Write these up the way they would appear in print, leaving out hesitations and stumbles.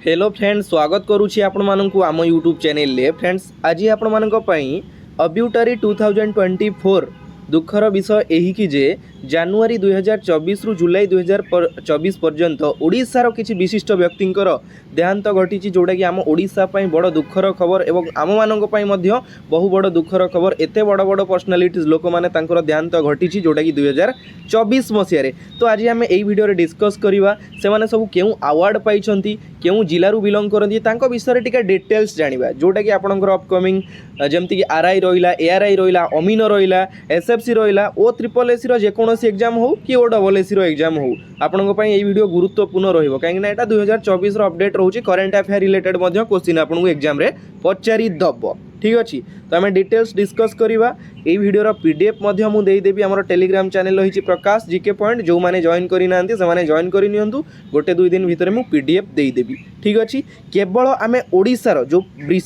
Hello friends, स्वागत करुच्ची आपण मानकु आम यूट्यूब चैनल ले। फ्रेंड्स, आज आपण मानक पई अब्यूटरी 2024 दुखर विषय यही कि जे जानुआरी 2024 रु जुलाई 2024 पर्यंत ओडिशार किछि विशिष्ट व्यक्तिंकर देहांत घटी जोटा कि आम ओडिशा पई बड़ दुखर खबर एवं आम मानक पई मध्य बहु बड़ दुखर खबर। एते बड़ बड़ पर्सनालिटीज लोक माने तांकर देहांत घटी जोटा कि 2024 मसीह। तो आज आम यही वीडियो डिस्कस करवा से माने सब केउ अवार्ड पाइछंती, केउ जिलू बिलंग करती तांको विषय टिके डिटेल्स जानिबा, जोटा कि आपनकर अपकमिंग जेमती कि आरआई रहिला, एआरआई रहिला, अमीन रहिला, एसएफसी रहिला ओ ट्रिपल एसी रो जेकोनोसी एग्जाम हो कि ओ डबल एसी रो एग्जाम हो आपनक पई एई वीडियो गुरुत्वपूर्ण रहिबो। काहे ना एटा 2024 रो अपडेट रहउची, करंट अफेयर रिलेटेड मध्ये क्वेश्चन आपनकु एग्जाम रे पचारि दबो। ठीक अछि, तो आम डिटेल्स डिस्कस करवा। यही वीडियोर पीडीएफ मध्य मु देई देबी। हमर टेलीग्राम चैनल रही प्रकाश जीके पॉइंट, जो माने जॉइन करि नांती से माने जॉइन करि नियंतु। गोटे दुई दिन भितर मु पीडीएफ देई देबी। ठीक अछि, केवल आमे ओडिसा रो जो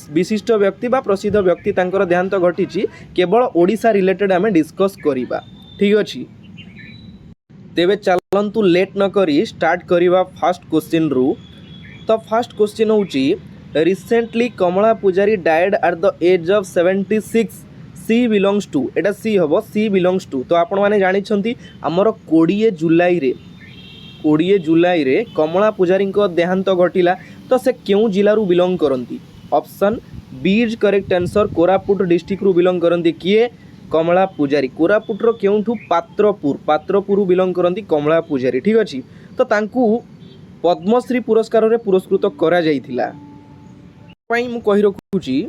विशिष्ट व्यक्ति बा प्रसिद्ध व्यक्ति तांकर देहांत घटिछि केवल ओडिसा रिलेटेड आमे डिस्कस करिबा। ठीक अछि, तेबे चलंतु लेट न करी स्टार्ट करिबा फर्स्ट क्वेश्चन रु। तो फर्स्ट क्वेश्चन होउची, recently Kamala Pujari died at the age of 76 she belongs to. एटा सी हबो, सी बिलोंग्स टू। तो आपण माने जानि छंती हमर 20 जुलाई रे कमला पूजारी को देहांत घटिला। तो से केउ जिल्ला रु बिलोंग करंती? Option B is correct answer. Koraput district रु बिलोंग करंती किए? कमला पूजारी। कोरापुट रो केउठु? पात्रपुर रु बिलोंग करंती कमला पूजारी। ठीक अछि, तो तांकू पद्मश्री पुरस्कार रे पुरस्कृत करा जाइथिला। मु कहि रखुची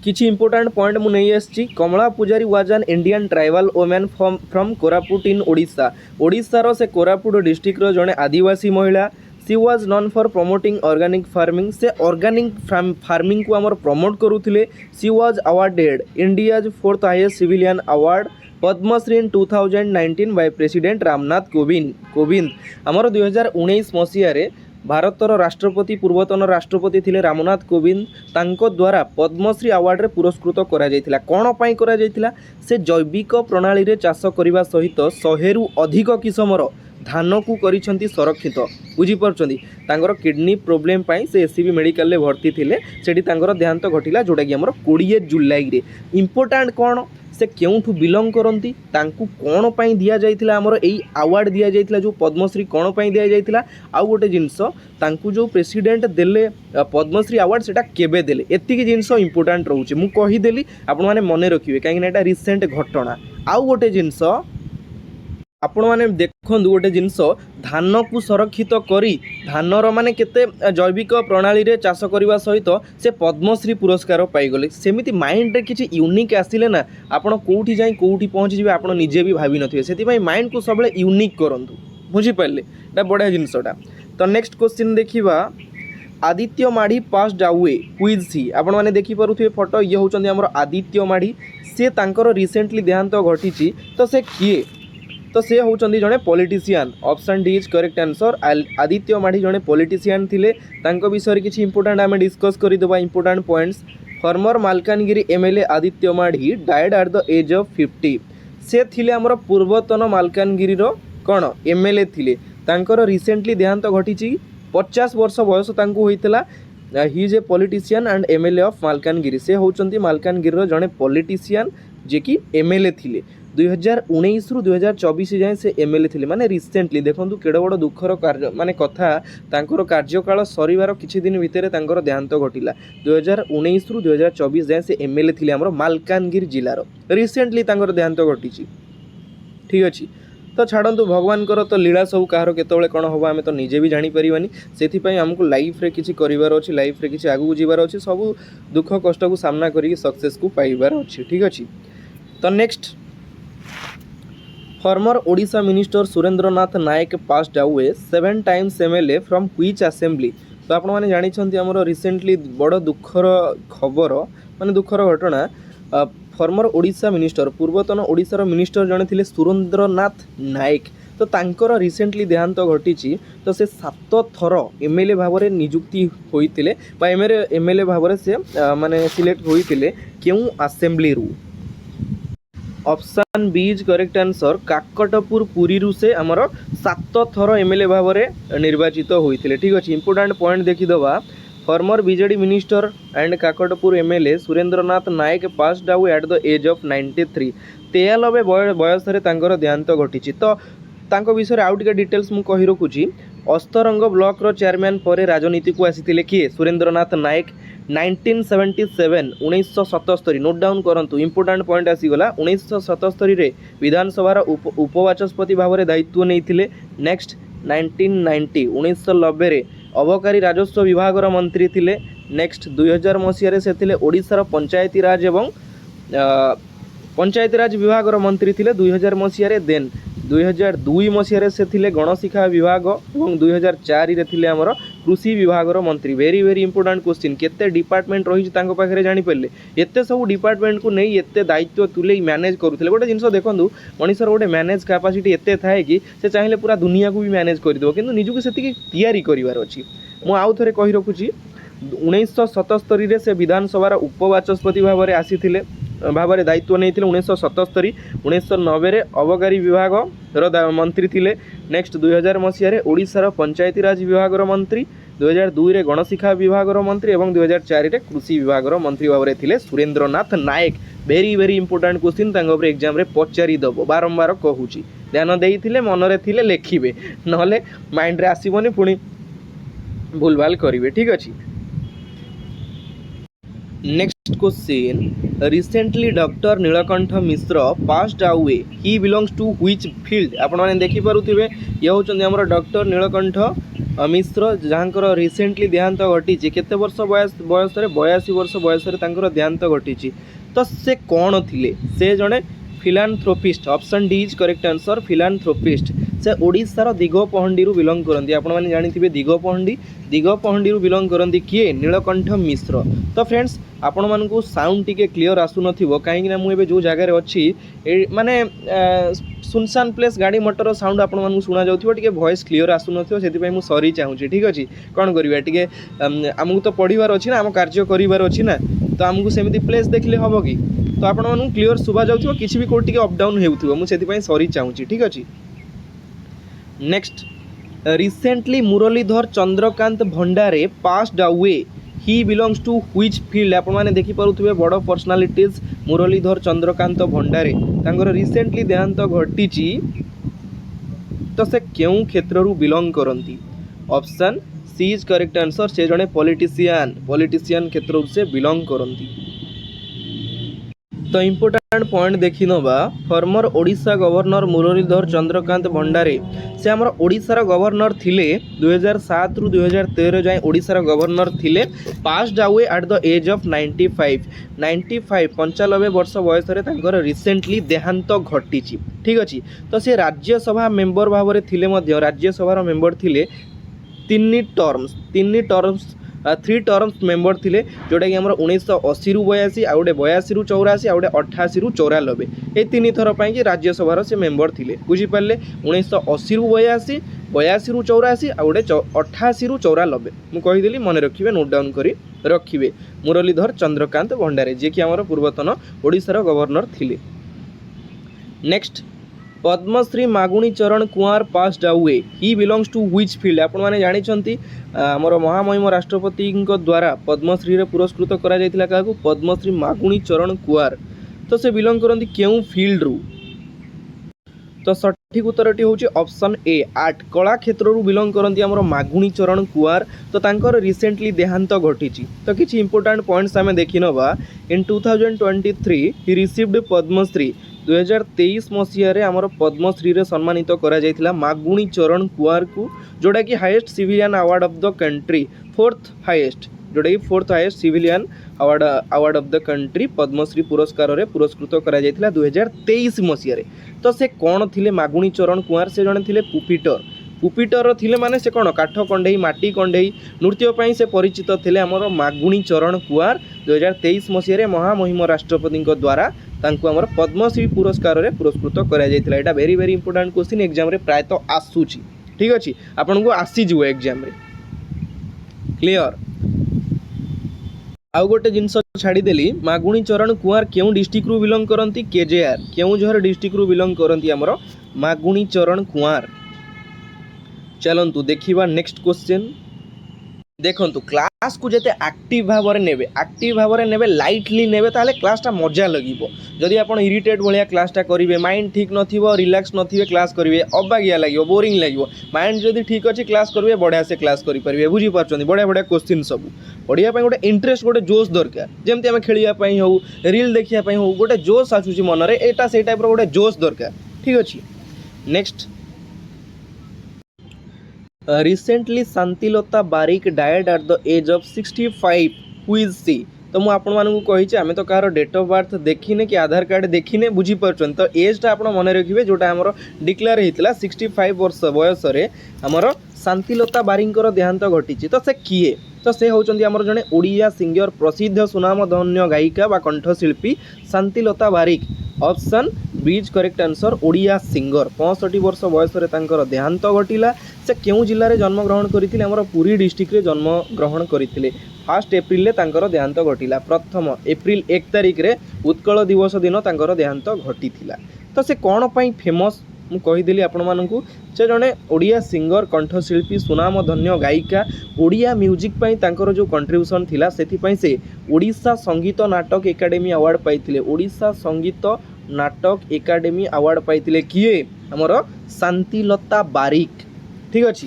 किछि इंपोर्टेंट पॉइंट मु नहीं आछि। Kamala Pujari was an Indian tribal women from Koraput in Odisha. Odisha रो से कोरापुट डिस्ट्रिक्ट रो जने आदिवासी महिला। She was known for promoting organic farming. से ऑर्गेनिक फार्मिंग को हमर प्रमोट करूथिले। She was awarded India's 4th highest civilian award Padmashri in 2019 by president Ramnath Kovind. हमर 2019 मसीह रे भारतर राष्ट्रपति पूर्वतन राष्ट्रपति थिले रामनाथ कोविंद, तांको द्वारा पद्मश्री अवार्ड रे पुरस्कृत करा जायतिला। कोन पई करा जायतिला? से जैविक प्रणाली रे चाष करबा सहित 100 रु अधिक किसमर धान को करिसंती संरक्षित। बुझी परछंती, तांकर किडनी प्रॉब्लम पई से एससीबी मेडिकल रे भर्ती थिले। सेठी तांकर देहांत घटिला, जोटा कि हमर 20 जुलाई रे। इंपोर्टेंट कोन? से केउठु बिलोंग करंती, तांकु कोन पई दिया जायतिला हमर एई अवार्ड दिया जायतिला, जो पद्मश्री कोन पई दिया जायतिला। आ गोटे जिंस तांकु जो प्रेसिडेंट देले पद्मश्री अवार्ड सेटा केबे देले, एतिकी जिंस इंपोर्टेंट रहउची। मु कहि देली, आपण माने मने रखिबे, काहे कि एटा रिसेंट घटना। आ गोटे जिंस आपण माने देखंदु, गोटे जिंस धान को संरक्षित करी धानर माने केते जैविक प्रणाली रे चाष करबा सहित से पद्मश्री पुरस्कार पाई गले। सेमिति माइंड रे किछि यूनिक आसिले ना, आपण कोउठी जाई कोउठी पहुंची जिवे आपण निजे भी भाबी नथिबे। सेति भाई माइंड को सबले यूनिक करंतु। बुझी पाले, एटा बढिया जिंसटा। तो नेक्स्ट क्वेश्चन देखिबा, आदित्य माढ़ी पास्ड अवे क्विज सी। आपण माने देखि परुथिबे फोटो, ये होचंदी हमर आदित्य माढ़ी। से तांकर रिसेंटली देहांत घटिछि। तो से किए? तो से होचंदी जने politician. Option D is correct answer. Aditya Madhi जने पॉलिटिशियन थिले। तांको विषय किछि इंपोर्टेंट आमे डिस्कस करि देबा। Important points, former Malkangiri MLA Aditya Madhi died at the age of 50। से थिले हमर पूर्वतन मालकानगिरी रो कोन एमएलए थिले। तांकर रिसेंटली देहांत घटिछि। 50 वर्ष बयस तांको होइतला। He is a politician and MLA of Malkangiri. से होचंती मालकानगिरी रो जने पॉलिटिशियन जे कि एमएलए थिले। 2019 रु 2024 जाए से एमएलए थिले। माने रिसेंटली देखंतु केडो बड़ दुखर कार्य माने कथा, तांकर कार्यकाल सरीवार किछि दिन भितरे तांकर देहांत घटिला। 2019 रु 2024 जाए से एमएलए थिले हमर मालकानगिरी जिल्लार। रिसेंटली तांकर देहांत घटिछि। ठीक अछि, तो छाड़ंतु, भगवान कर तो लीला सब कहार केतबेले कोन होबा हमें तो निजे भी जानि परिबानी। सेथि पई हमकु लाइफ रे किछि करिवार अछि, लाइफ रे किछि आगु जिवार अछि, सब दुख कष्ट को सामना करी सक्सेस को पाइबार अछि। ठीक अछि, तो next, former Odisha minister Surendranath Nayak passed away 7 times MLA from which assembly. तो आपण माने जानि छंती हमरो रिसेंटली बड़ दुखर खबर माने दुखर घटना। फॉर्मर ओडिशा मिनिस्टर, पूर्वतन ओडिशार मिनिस्टर जने थिले सुरेंद्रनाथ नायक। तो तांकर रिसेंटली देहांत घटिछि। तो से 7 थर एमएलए भाव में नियुक्ति होइतिले बा एमएलए भाव में से माने सिलेक्ट होइतिले केउ असेंबली रु। Option B is correct answer. Kakatpur Puri से आमर 7 थर एमएलए भाव में निर्वाचित होते। ठीक अच्छे इंपोर्टाट पॉइंट देखीदवा। Former BJD minister and Kakatpur MLA Surendranath Nayak passed out at the age of 93। 93 बयस देहांत घटी। तो तांको विषय आउ टिके डिटेल्स मु कहि रखुची। अस्तरंग ब्लॉक रो चेयरमैन पर राजनीति को आसीथिले किए सुरेंद्रनाथ नायक 1977 1977। नोट डाउन करंतु इंपोर्टाट पॉइंट आसीगला। 1977 रे विधानसभा उपवाचस्पति भाव में दायित्व नहीं। नेक्स्ट 1990 1990 रे अबकारी राजस्व विभाग मंत्री थिले। नेक्स्ट 2000 मसीह से थिले ओडिशार पंचायती राज एवं पंचायती राज विभाग मंत्री थिले 2000 मसीह। देन 2002 मसीह से थिले गणशिक्षा विभाग और 2004 रे थिले हमर कृषि विभाग मंत्री। Very very important question. केते डिपार्टमेंट रही पाखे जानीपारे एत सब डिपार्टमेंट को नहीं एत दायित्व तुले मैनेज करुले। गोटे जिनस देखूँ मनीषर गोटे मैनेज कैपेसिटी एत थाए कि से चाहिए पूरा दुनिया को भी मैनेज करदेव कि निजक से तैयारी करार अच्छी। मुझे आउ थे कही रखुची 1977 से विधानसभा उपवाचस्पति भाव में आसी भाव में दायित्व नहीं 1977। 1990 अबकारी विभाग मंत्री थिले। नेक्स्ट 2000 मसीह ओडिशार पंचायती राज विभाग मंत्री। 2002 रे गणशिक्षा विभाग मंत्री और 2004 रे कृषि विभाग मंत्री भाव में थिले Surendranath Nayak. Very very important question exam रे पचारि दब। बारंबार कहूची ध्यान देइथिले मनरे थिले लेखिबे नहले माइंड रे आसीबनी पुणी भूलभाल करिवे। ठीक अछि। Next question recently doctor Nilakantha Mishra passed away he belongs to which field. आपण माने देखि पारुथिबे ये होचंदी हमर डॉक्टर नीलकंठ मिश्र जहाँकर रिसेंटली देहांत घटी। केते वर्ष बयस 82 वर्ष बयस देहांत घटी। तो से कौन थिले? से जड़े फिलान्थ्रोपिस्ट। Option D is correct answer फिलान्थ्रोपिस्ट। से ओडिशार दिगपहंडी बिलोंग करती। आपण मैंने जानी दिगपहंडी बिलोंग करती किए नीलकंठ मिश्र। तो फ्रेंड्स आपण मानकु साउंड टिके क्लियर आसु नथिबो काहेकि मुझे जो जगार अच्छी माने सुनसान प्लेस गाड़ी मोटर साउंड आपण मानकु सुना जाउथिबो टिके वॉइस क्लियर आसु नथिबो सेति मु सॉरी चाहूची। ठीक अछि कोन करिवा टिके हमकु तो पढ़िबार अछि ना आम कार्य करिबार अछि ना तो हमकु सेमिति प्लेस देखले हबो कि तो आपण मानकु क्लियर सुबा जाउथिबो किछि भी कोड टिके अप डाउन हेउथिबो मु सेति पई सॉरी चाहूची। ठीक अछि। Next recently Muralidhar Chandrakant Bhandare passed away he belongs to which field. आपण माने देखि पारुथिबे बड़ पर्सनालिटीज मुरलीधर चंद्रकांत भंडारे तांकर रिसेंटली देहांत घटीची। तो से केउ क्षेत्ररू बिलोंग करंती? Option C is correct answer. से जने पॉलिटिशियन क्षेत्र से बिलोंग करंती। तो इंपोर्टाट पॉइंट देखि नबा। फॉर्मर ओडिशा गवर्नर मुरलीधर चंद्रकांत भंडारे से आमर ओडिशार गवर्नर थिले 2007 रु 2013 जाए ओडिशार गवर्नर थिले। Passed away at the age of 95 95 वर्ष बयस रिसेंटली देहांत घटी। ठीक अच्छे। तो से राज्यसभा मेंबर भाव में थिले मध्य राज्यसभा मेंबर थिले 3 टर्म्स मेंबर थिले जोटा कि आम 1980 रु 82 आउ गोटे 82 रु 84 आउ गोटे 88 रु 94 ये 3 थर कि राज्यसभा से मेंबर थिले। बुझीपारे 1980 रु 82 82 रु 84 आउ गोटे 88 रु 94 मु कहीदेली मन रखिए नोट डाउन करी रखिए। मुरलीधर चंद्रकांत भंडारे जे कि आमर पूर्वतन ओडिशार गवर्नर थिले। Next Padmashri Maguni Charan Kuanr passed away he belongs to which field. आपण माने जानि छंती हमर महामहिम राष्ट्रपति द्वारा पद्मश्री रे पुरस्कृत करा जायतिला काकू पद्मश्री मागुणी चरण कुंवर। तो से बिलोंग करंती केउ फील्ड रु? तो सठिक उत्तरटी होची ऑप्शन ए आर्ट कला क्षेत्र रु बिलोंग करंती हमर मागुणी चरण कुंवर। तो तांकर रिसेंटली देहांत घटीची। तो किछि इंपोर्टेंट पॉइंट्स आमे देखि नबा। इन 2023 ही रिसीव्ड पद्मश्री। 2023 मसीह आमर पद्मश्री रे सम्मानित करा जायतिला मागुणी चरण कुंवर को जोड़ा कि highest civilian award of the country fourth highest जोटा कि fourth highest civilian award of the country Padma Shri पुरस्कार रे पुरस्कृत करा जायतिला 2023 मसीह। तो से कौन थिले मागुणी चरण कुंवर? से जने थिले पुपिटर थिले माने से कौन काठ कंडेई माटी कंडेई नृत्य से परिचित थिले आमर मागुणी चरण कुंवर। 2023 मसीह महामहिम राष्ट्रपति द्वारा तांको आमर पद्मश्री पुरस्कार रे पुरस्कृत करा जायतिला। एटा very very important question exam रे प्राय तो आसुची। ठीक अछि आपन को आसी जिवो एग्जाम रे क्लियर। आउ गोटे जिनस छाड़देली मागुणी चरण कुआर क्यों डिस्ट्रिक्ट रु बिलंग करती केजेआर केउझर डिस्ट्रिक्ट रु बिलंग करती आमर मागुणी चरण कुआर। चलतु देखा नेक्स्ट क्वेश्चन देखु क्लास को जिते एक्टिव भाव में ने लाइटली ने क्लासटा मजा लगे जदि आप इरिटेट भाया क्लासटा करेंगे माइंड ठीक नथिबो रिलैक्स नथिबे क्लास करेंगे अबागिया लगे बोरिंग लगे माइंड जदि ठीक अच्छे क्लास करेंगे बढ़िया से क्लास करेंगे बुझीपार बढ़िया बढ़िया क्वेश्चन सब पढ़ाई गोटे इंटरेस्ट गोटे जोश दरकार जमी आम खेलवाई हो रिल देखापी हो गोटे जोश आसूसी मन में यहाँ से टाइप गोटे जोश दरकार ठीक अच्छे। Next recently Shantilata Barik died at the age of 65 who is she तो मुझे आपको कही आम तो कहार डेट ऑफ बर्थ देखने कि आधार कार्ड देखने बुझीपार तो एजटा आप मन रखिए जोटा आम डिक्लेयर होता 65 वर्ष बयस आमर शांतिलता बारिकर देहांत घटी तो से किए तो से होउचंदी आमर जने ओडिया सिंगर प्रसिद्ध सुनामधन्य गायिका बा कंठशिल्पी शांतिलता बारिक ऑप्शन बीज करेक्ट आंसर ओडिया सिंगर 65 वर्ष बयस देहांत घटिला से क्यों जिले में जन्मग्रहण करते आमर पुरी डिस्ट्रिक्ट रे जन्मग्रहण करते 1 एप्रिल तांकर देहांत घटिला प्रथम एप्रिल 1 तारिख रे उत्कल दिवस दिन तांकर देहांत घटी तो से कौन पाई फेमस मु कहीदेली आपण मानू से जड़े ओडिया सिंगर कंठशिल्पी सुनामधन्य गायिका ओडिया म्यूजिक पाई तांकर जो कंट्रीब्यूशन थिला सेथिपाई से ओडिशा संगीत नाटक एकाडेमी अवार्ड पाइथिले ओडिशा संगीत नाटक एकाडेमी अवार्ड पाइथिले किए हमर शांतिलता बारिक ठीक अच्छे।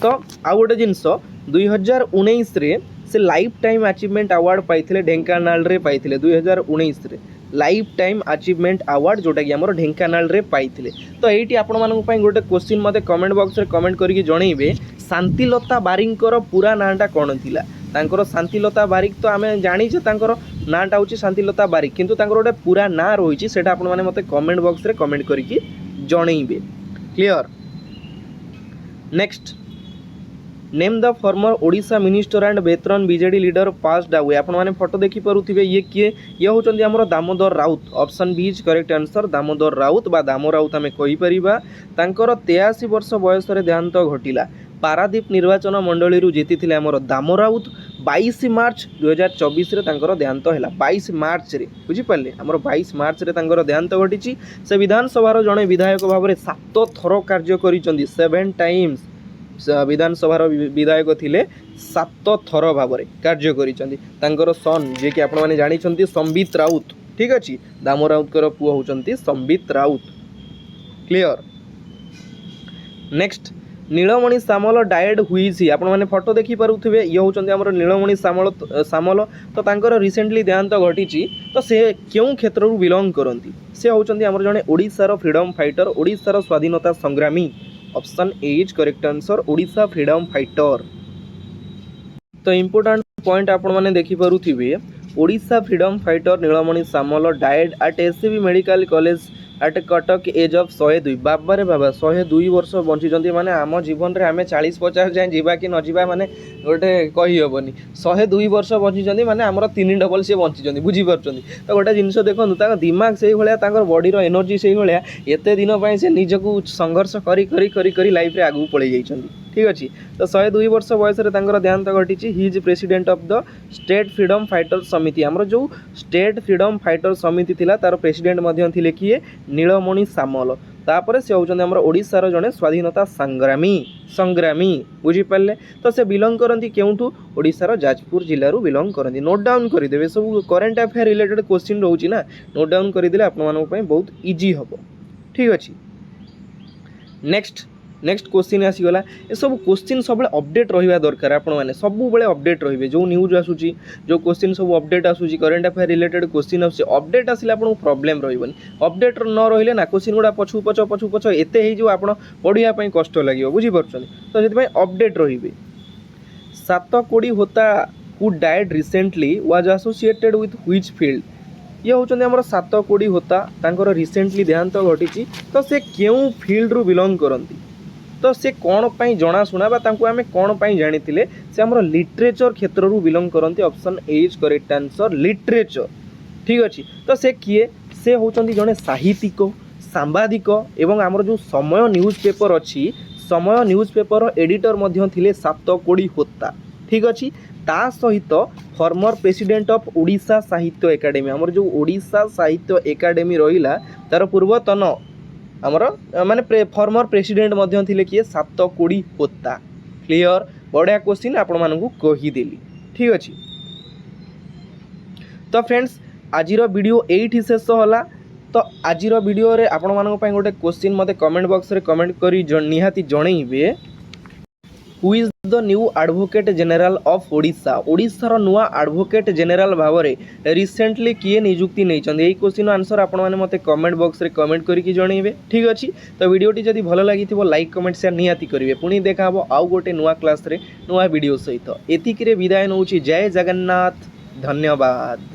तो आउ गोटे जिनस 2019 रे से लाइफ टाइम अचीवमेंट अवार्ड पाइथिले ढेंकानाल रे पाइथिले 2019 रे लाइफ टाइम अचीवमेंट अवार्ड जोटा कि आमर ढेंकानाल रे पाइथिले। तो येठी आपण मानन पई गोटे क्वेश्चन मते कमेंट बॉक्स रे कमेंट करके जणैबे शांतिलता बारिकर पूरा नाटा कोन थिला तांकर शांतिलता बारिक तो आमे जानि जे तांकर नाटा होची शांतिलता बारिक किंतु तांकर गोटे पूरा ना रहिछि सेटा आपण माने मते कमेंट बॉक्स रे कमेंट करके जणैबे clear. Next name the former Odisha minister and veteran BJD leader passed away आपण माने फोटो देखि परुथिबे ये किए ये होचंदी हमर Damodar Rout option B is correct answer Damodar Rout बा दामो राउत आमे कहि परिबा तांकर 83 वर्ष बयस रे देहांत घटिला पारादीप निर्वाचन मंडली रु जीतिथिले हमर दामो राउत 22 मार्च 2024 रे तांकर देहांत हैला 22 मार्च रे बुझि पाले हमर 22 मार्च रे तांकर देहांत घटिची से विधानसभा रो जणे विधायक भाव रे 7 थरो कार्य करिचंदी 7 टाइम्स विधानसभा विधायक थिले 7 थर भाव में कार्य करिचंदी तांकर सन जे कि आपण माने जानि छंती संबित राउत ठीक अछि दामो राउत कर पुओ होचंती संबित राउत क्लियर। नेक्स्ट नीलमणि सामल डायड हुईसी आपण माने फोटो देखि पारुथिबे ये होचंती हमर नीलमणि सामल तो तांकर रिसेंटली देहांत घटिची तो से केउ क्षेत्र रु बिलोंग करंती से होचंती हमर जने ओडिसा रो फ्रीडम फाइटर ओडिसा रो स्वाधीनता संग्रामी option A is correct answer Odisha freedom fighter. तो इंपोर्टेंट पॉइंट आपण माने देखि पारुथिबे Odisha freedom fighter Nilamani Samal died at SCB medical college at Cuttack age of 102 बाबा रे बाबा 102 वर्ष बंची माने आम जीवन रे आमे 40-50 जाए जीवा कि न जीवा माने गोटे कही हेबनी 102 वर्ष बंची माने आमर 3 डबल से बंची बुझी पारछंदी। तो गोटे जिनस देखंतु ताका दिमाग सेही भलिया ताकर बॉडी रो एनर्जी सेही भलिया एते दिन पई से निजको संघर्ष करी करी करी करी लाइफ रे आगु पळै जाइछंदी ठीक अच्छे। तो 102 वर्ष बयस देहांत घटी he is president of the state freedom fighter समिति आमर जो स्टेट फ्रीडम फाइटर समिति थिला तार प्रेसिडेंट मध्य थिले किए नीलमणि सामल तापर से होचंदी हमर ओडिसा जड़े स्वाधीनता संग्रामी बुझी पारे। तो से बिलोंग करती केउठू ओडिसा जाजपुर जिलू बिलोंग करती नोट डाउन करदे सब करेन्ट अफेयर रिलेटेड क्वेश्चन रोची ना नोट डाउन करदे आपन बहुत इजी हम ठीक अच्छे। नेक्स्ट क्वेश्चन आसीगला ये सब क्वेश्चन सब अपडेट रहा दरकार आपने सब बेले अपडेट रे जो न्यूज आसूची जो क्वेश्चन सब अपडेट आसूची करेन्ट अफेयर रिलेटेड क्वेश्चन आसूची अपडेट आसिले आपको प्रॉब्लम रही अपडेट न रही ना क्वेश्चन गुड़ा पछू पछ एते हो आप पढ़ाई कष्ट लगे बुझीपार। तो से अपडेट रे 7 कोड़ी होता who died recently was associated with which field ये होचंदी हमर 7 कोड़ी होता तांकर रिसेंटली देहांत घटी तो से क्यों फील्ड रु बिलोंग करती तो से कौन पाई जनाशुना आम कौन पाई जानी से आमर लिटरेचर क्षेत्र रु बिलोंग करती option A is correct answer literature ठीक अच्छे। तो से किए से होचंदी जड़े साहित्यिक सांबादिक एवं आमर जो समय न्यूज पेपर अच्छी समय न्यूज पेपर एडिटर मध्य थिले 7 कोड़ी होता ठीक अच्छे। ता सहित फॉर्मर प्रेसिडेंट ऑफ ओडिशा साहित्य एकाडेमी आमर जो ओडिशा साहित्य एकाडेमी रहिला तार पूर्वतन आमर माने फॉर्मर प्रेसिडेंट मध्य थिले किए सातकोड़ी होता। क्लियर बढ़िया क्वेश्चन आपण मानकु कहीदेली ठीक अच्छे। तो फ्रेंड्स आजिर वीडियो एठी शेष होला। तो आजिर वीडियो रे आपण मानक पय गोटे क्वेश्चन मते कमेंट बॉक्स रे कमेंट करी निहाती जणैबे who is the new advocate general of Odisha ओडिशार नुआ एडवोकेट जनरल भाव में रिसेंटली किए नियुक्ति नहीं यही क्वेश्चन आंसर आपण मैंने मते कमेंट बॉक्स रे कमेंट करके जणैबे ठीक अच्छे। तो वीडियोटी जदि भल लगी लाइक कमेंट शेयर निहाती करेंगे पुणी देखा आउ गोटे नुआ क्लास रे नुआ वीडियो सहित एतिक रे विदाय नौची। जय जगन्नाथ धन्यवाद।